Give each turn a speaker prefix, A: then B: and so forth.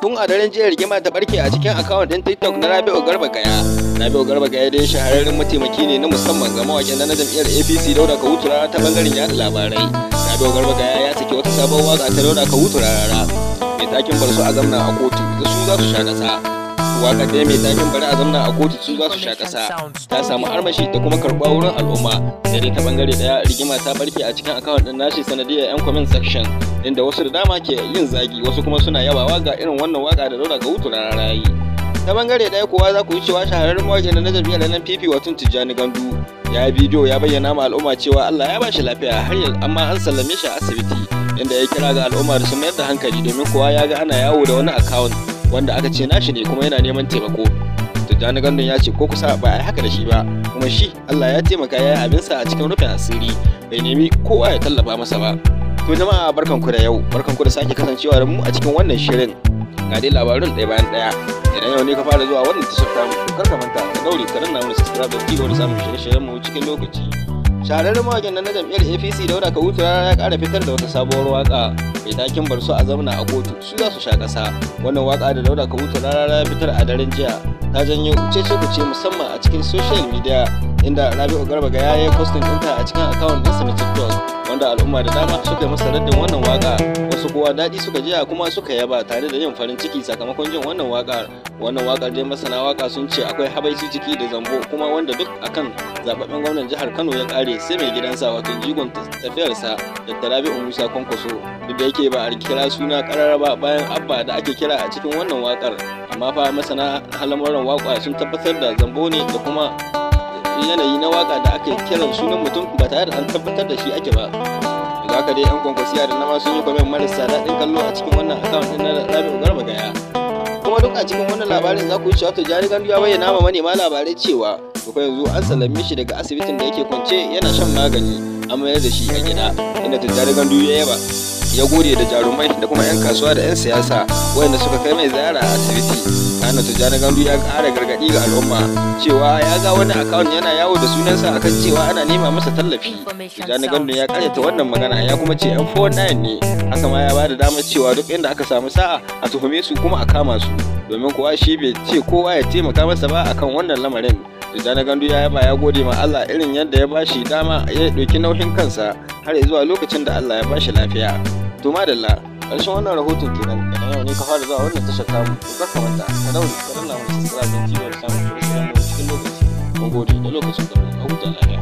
A: Tun a daren jiya rigima ta barke a cikin akawun ɗin TikTok na Rabi'u Garba Gaya. Rabi'u Garba Gaya dai shahararren mataimaki ne na musamman ga mawaƙin na jam'iyyar APC Dauda Kahutu Rarara ta bangaren yaɗa labarai. Rabi'u Garba Gaya ya saki wata sabon waƙa ta Dauda Kahutu Rarara mai takin bar su a zamna a kotu da su za su sha ƙasa. Waƙar dai mai takin bari a zamna a kotu su za su sha ƙasa ta samu armashi da kuma karɓuwa wurin al'umma. Sai dai ta bangare ɗaya rigima ta barke a cikin akawun ɗin nashi sanadiyar 'yan comment section, inda wasu da dama ke yin zagi, wasu kuma suna yabawa ga irin wannan waka da Dauda Kahutu Rarara yi. Ta bangare ɗaya kuwa za ku yi cewa shahararren mawaƙin na jam'iyyar NNPP wato Tijjani Gandu ya yi bidiyo ya bayyana ma al'umma cewa Allah ya ba shi lafiya har yanzu amma an sallame shi a asibiti, inda ya kira ga al'umma da su mayar da hankali domin kuwa ya ga ana yawo da wani account wanda aka ce nashi ne kuma yana neman taimako. Tijjani Gandun ya ce ko kusa ba a yi haka da shi ba, kuma shi Allah ya taimaka ya yi abinsa a cikin rufin asiri, bai nemi kowa ya tallafa masa ba. To jama'a barkanku da yau, barkanku da sake kasancewa da mu a cikin wannan shirin. Ga dai labarun ɗaya bayan ɗaya. Idan yau ne ka fara zuwa wannan tashar tamu, kar ka manta ka daure ka danna mana subscribe da cigaba da samun shirye-shiryen mu cikin lokaci. Shahararren mawaƙin na jam'iyyar APC Dauda Kahutu Rarara ya ƙara fitar da wata sabuwar waƙa mai takin bar su a zamna a kotu su za su sha ƙasa. Wannan waƙa da Dauda Kahutu Rarara ya fitar a daren jiya ta janyo cece-kuce musamman a cikin social media, inda Rabi'u Garba Gaya ya yi posting ɗinta a cikin akawun ɗinsa na TikTok, wanda al'umma da dama suka yi masa raddin wannan waka. Wasu kowa daɗi suka jiya kuma suka yaba tare da yin farin ciki sakamakon jin wannan wakar. Wannan wakar dai masana waka sun ce akwai habaici ciki da zambo, kuma wanda duk akan zababben gwamnan jihar Kano ya kare sai mai gidansa wato jigon tafiyarsa Dr. Rabi'u Musa Kwankwaso, duk da yake ba a kira suna karara ba bayan Abba da ake kira a cikin wannan wakar, amma fa masana halamuran waka sun tabbatar da zambo ne da kuma yanayi na waka da ake kiran sunan mutum ba tare da an tabbatar da shi ake ba. Da haka dai yan kwankwasiya da nama sun yi kwamen marasa daɗin kallo a cikin wannan akawun ɗin na Rabi'u Garba Gaya. Kuma duk a cikin wannan labarin za ku yi cewa Tijjani Gandu ya bayyana ma manema labarai cewa ko yanzu an sallame shi daga asibitin da yake kwance yana shan magani, an mayar da shi a gida, inda Tijjani Gandu ya yaba ya gode da jarumai da kuma 'yan kasuwa da 'yan siyasa wayanda suka kai mai ziyara a asibiti. Kana Tijjani Gandu ya ƙara gargaɗi ga al'umma cewa ya ga wani akawun yana yawo da sunansa akan cewa ana nema masa tallafi. Tijjani Gandu ya karyata wannan magana ya kuma ce 'yan 419 ne, haka ma ya bada damar cewa duk inda aka samu sa'a a tuhume su kuma a kama su, domin kuwa shi bai ce kowa ya taimaka masa ba akan wannan lamarin. Tijjani Gandu ya yaba ya gode ma Allah irin yadda ya bashi dama ya ɗauki nauyin kansa har zuwa lokacin da Allah ya bashi lafiya. To madalla, ƙarshen wannan rahoton kenan. Idan yau ne ka fara zuwa wannan tashar tamu, to kar ka manta ka daure ka danna mana subscribe don jiwar samun shirye-shiryen mu cikin lokaci. Mun gode da lokacin da mu huta lafiya.